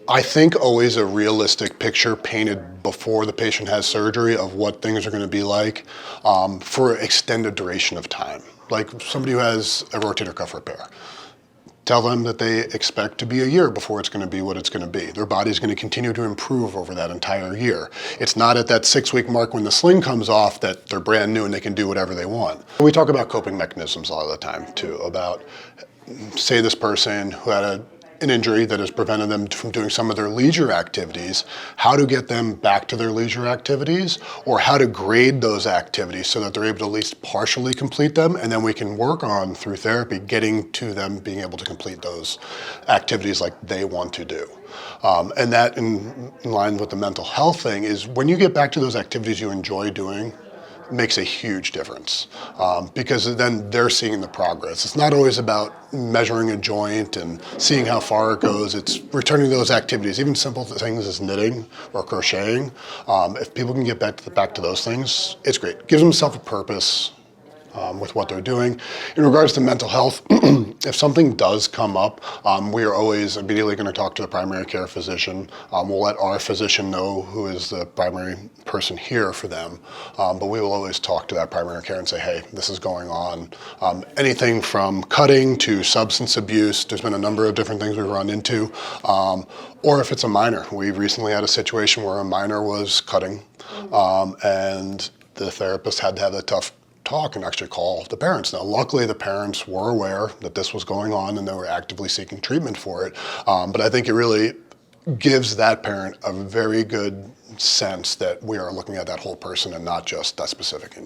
I think always a realistic picture painted before the patient has surgery of what things are going to be like for extended duration of time. Like somebody who has a rotator cuff repair. Tell them that they expect to be a year before it's going to be what it's going to be. Their body's going to continue to improve over that entire year. It's not at that 6-week mark when the sling comes off that they're brand new and they can do whatever they want. We talk about coping mechanisms a lot of the time too, about say this person who had an injury that has prevented them from doing some of their leisure activities, how to get them back to their leisure activities, or how to grade those activities so that they're able to at least partially complete them, and then we can work on, through therapy, getting to them being able to complete those activities like they want to do. And that, in line with the mental health thing, is when you get back to those activities you enjoy doing, makes a huge difference because then they're seeing the progress. It's not always about measuring a joint and seeing how far it goes. It's returning to those activities, even simple things as knitting or crocheting. If people can get back to those things, it's great. Gives themselves a purpose with what they're doing. In regards to mental health, if something does come up, we are always immediately going to talk to the primary care physician. We'll let our physician know who is the primary person here for them, but we will always talk to that primary care and say, hey, this is going on. Anything from cutting to substance abuse, there's been a number of different things we've run into, or if it's a minor. We recently had a situation where a minor was cutting, and the therapist had to have a tough talk and actually call the parents. Now, luckily, the parents were aware that this was going on and they were actively seeking treatment for it. But I think it really gives that parent a very good sense that we are looking at that whole person and not just that specific injury.